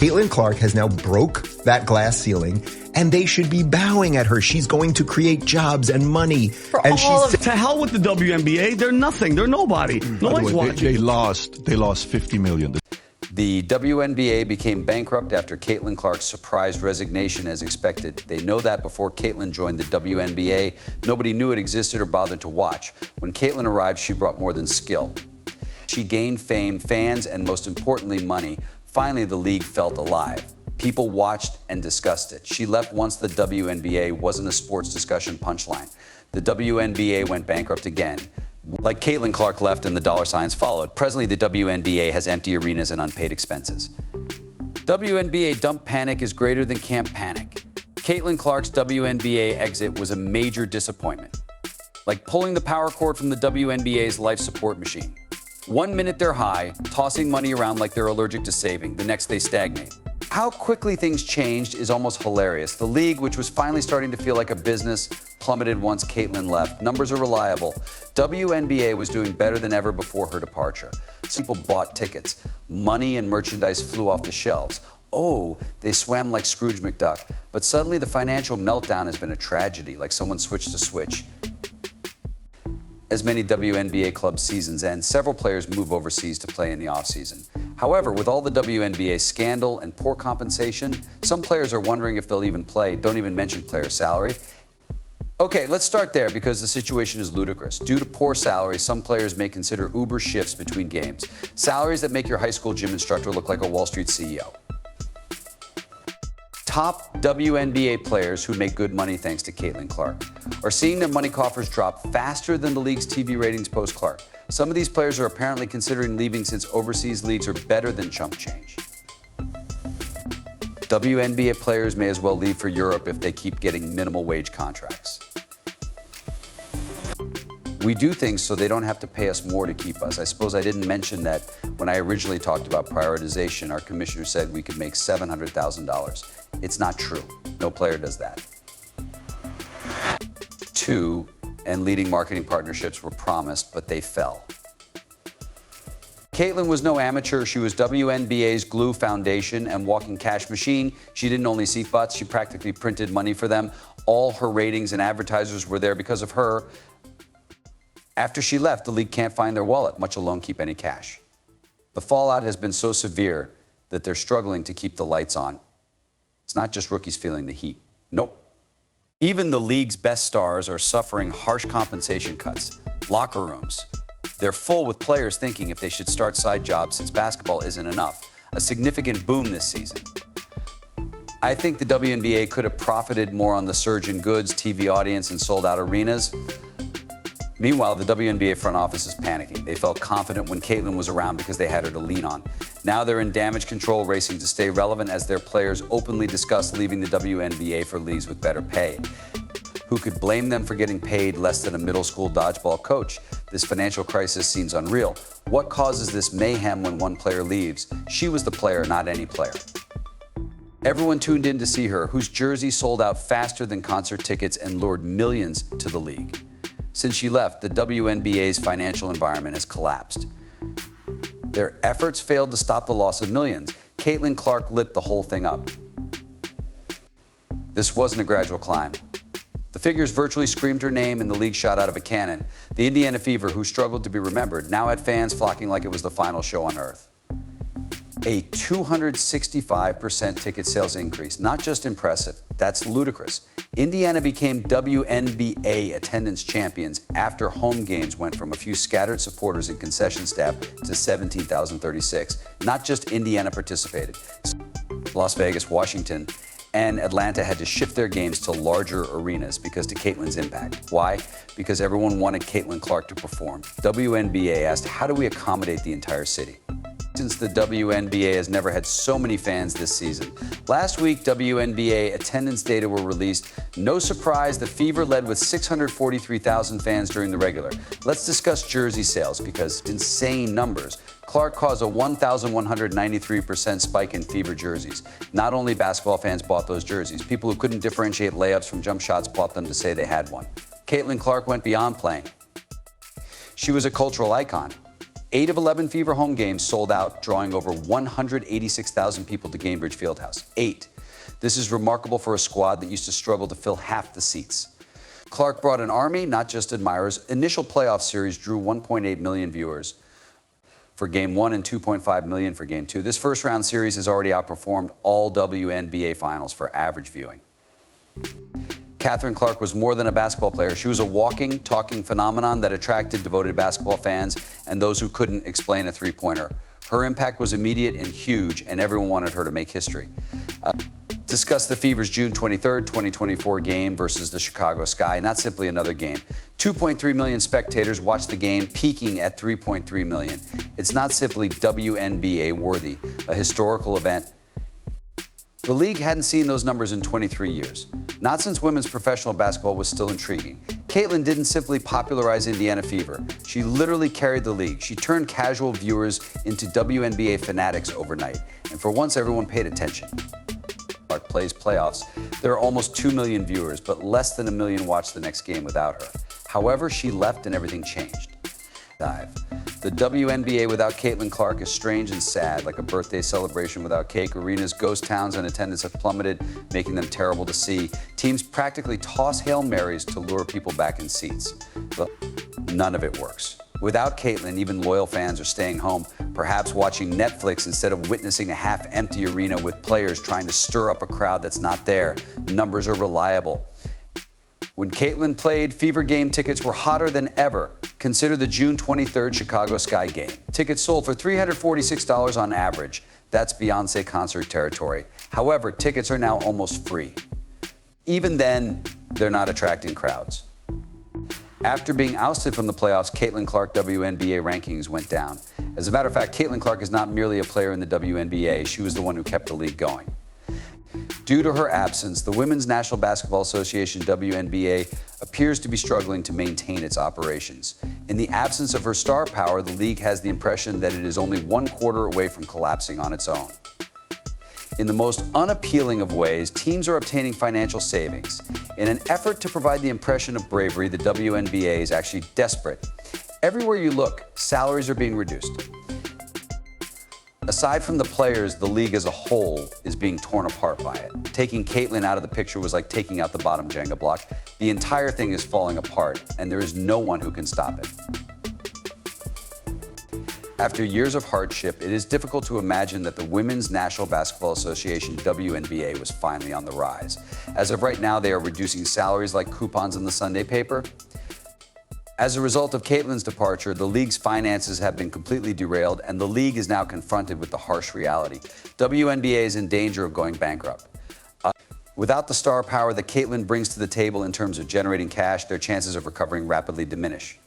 Caitlin Clark has now broke that glass ceiling, and they should be bowing at her. She's going to create jobs and money. To hell with the WNBA. They're nothing. They're nobody. Nobody's watching. They lost $50 million. The WNBA became bankrupt after Caitlin Clark's surprise resignation as expected. They know that before Caitlin joined the WNBA. Nobody knew it existed or bothered to watch. When Caitlin arrived, she brought more than skill. She gained fame, fans, and most importantly, money. Finally, the league felt alive. People watched and discussed it. She left once the WNBA wasn't a sports discussion punchline. The WNBA went bankrupt again. Like Caitlin Clark left and the dollar signs followed. Presently, the WNBA has empty arenas and unpaid expenses. WNBA dump panic is greater than camp panic. Caitlin Clark's WNBA exit was a major disappointment. Like pulling the power cord from the WNBA's life support machine. 1 minute they're high, tossing money around like they're allergic to saving. The next they stagnate. How quickly things changed is almost hilarious. The league, which was finally starting to feel like a business, plummeted once Caitlin left. Numbers are reliable. WNBA was doing better than ever before her departure. People bought tickets. Money and merchandise flew off the shelves. Oh, they swam like Scrooge McDuck. But suddenly the financial meltdown has been a tragedy, like someone switched a switch. As many WNBA club seasons end, several players move overseas to play in the offseason. However, with all the WNBA scandal and poor compensation, some players are wondering if they'll even play. Don't even mention player salary. Okay, let's start there because the situation is ludicrous. Due to poor salaries, some players may consider Uber shifts between games. Salaries that make your high school gym instructor look like a Wall Street CEO. Top WNBA players who make good money thanks to Caitlin Clark are seeing their money coffers drop faster than the league's TV ratings post-Clark. Some of these players are apparently considering leaving since overseas leagues are better than chump change. WNBA players may as well leave for Europe if they keep getting minimal wage contracts. We do things so they don't have to pay us more to keep us. I suppose I didn't mention that when I originally talked about prioritization, our commissioner said we could make $700,000. It's not true. No player does that. 2, and leading marketing partnerships were promised, but they fell. Caitlin was no amateur. She was WNBA's glue foundation and walking cash machine. She didn't only see butts, she practically printed money for them. All her ratings and advertisers were there because of her. After she left, the league can't find their wallet, much alone keep any cash. The fallout has been so severe that they're struggling to keep the lights on. It's not just rookies feeling the heat. Nope. Even the league's best stars are suffering harsh compensation cuts. Locker rooms. They're full with players thinking if they should start side jobs since basketball isn't enough. A significant boom this season. I think the WNBA could have profited more on the surge in goods, TV audience, and sold-out arenas. Meanwhile, the WNBA front office is panicking. They felt confident when Caitlin was around because they had her to lean on. Now they're in damage control, racing to stay relevant as their players openly discuss leaving the WNBA for leagues with better pay. Who could blame them for getting paid less than a middle school dodgeball coach? This financial crisis seems unreal. What causes this mayhem when one player leaves? She was the player, not any player. Everyone tuned in to see her, whose jersey sold out faster than concert tickets and lured millions to the league. Since she left, the WNBA's financial environment has collapsed. Their efforts failed to stop the loss of millions. Caitlin Clark lit the whole thing up. This wasn't a gradual climb. The figures virtually screamed her name and the league shot out of a cannon. The Indiana Fever, who struggled to be remembered, now had fans flocking like it was the final show on earth. A 265% ticket sales increase, not just impressive, that's ludicrous. Indiana became WNBA attendance champions after home games went from a few scattered supporters and concession staff to 17,036. Not just Indiana participated. Las Vegas, Washington, and Atlanta had to shift their games to larger arenas because of Caitlin's impact. Why? Because everyone wanted Caitlin Clark to perform. WNBA asked, how do we accommodate the entire city? Since the WNBA has never had so many fans this season. Last week, WNBA attendance data were released. No surprise, the Fever led with 643,000 fans during the regular. Let's discuss jersey sales because insane numbers. Clark caused a 1,193% spike in Fever jerseys. Not only basketball fans bought those jerseys, people who couldn't differentiate layups from jump shots bought them to say they had one. Caitlin Clark went beyond playing. She was a cultural icon. 8 of 11 Fever home games sold out, drawing over 186,000 people to Gainbridge Fieldhouse. 8. This is remarkable for a squad that used to struggle to fill half the seats. Clark brought an army, not just admirers. Initial playoff series drew 1.8 million viewers for Game 1 and 2.5 million for Game 2. This first-round series has already outperformed all WNBA finals for average viewing. Catherine Clark was more than a basketball player. She was a walking, talking phenomenon that attracted devoted basketball fans and those who couldn't explain a three-pointer. Her impact was immediate and huge, and everyone wanted her to make history. Discuss the Fever's June 23rd, 2024 game versus the Chicago Sky. Not simply another game. 2.3 million spectators watched the game, peaking at 3.3 million. It's not simply WNBA worthy, a historical event. The league hadn't seen those numbers in 23 years. Not since women's professional basketball was still intriguing. Caitlin didn't simply popularize Indiana Fever. She literally carried the league. She turned casual viewers into WNBA fanatics overnight. And for once, everyone paid attention. Clark plays playoffs. There are almost 2 million viewers, but less than 1 million watched the next game without her. However, she left and everything changed. The WNBA without Caitlin Clark is strange and sad, like a birthday celebration without cake. Arenas, ghost towns, and attendance have plummeted, making them terrible to see. Teams practically toss Hail Marys to lure people back in seats. But none of it works. Without Caitlin, even loyal fans are staying home, perhaps watching Netflix instead of witnessing a half-empty arena with players trying to stir up a crowd that's not there. Numbers are reliable. When Caitlin played, Fever game tickets were hotter than ever. Consider the June 23rd Chicago Sky game. Tickets sold for $346 on average. That's Beyoncé concert territory. However, tickets are now almost free. Even then, they're not attracting crowds. After being ousted from the playoffs, Caitlin Clark WNBA rankings went down. As a matter of fact, Caitlin Clark is not merely a player in the WNBA. She was the one who kept the league going. Due to her absence, the Women's National Basketball Association, WNBA, appears to be struggling to maintain its operations. In the absence of her star power, the league has the impression that it is only 1/4 away from collapsing on its own. In the most unappealing of ways, teams are obtaining financial savings. In an effort to provide the impression of bravery, the WNBA is actually desperate. Everywhere you look, salaries are being reduced. Aside from the players, the league as a whole is being torn apart by it. Taking Caitlin out of the picture was like taking out the bottom Jenga block. The entire thing is falling apart, and there is no one who can stop it. After years of hardship, it is difficult to imagine that the Women's National Basketball Association, WNBA, was finally on the rise. As of right now, they are reducing salaries like coupons in the Sunday paper. As a result of Caitlin's departure, the league's finances have been completely derailed, and the league is now confronted with the harsh reality. WNBA is in danger of going bankrupt. Without the star power that Caitlin brings to the table in terms of generating cash, their chances of recovering rapidly diminish.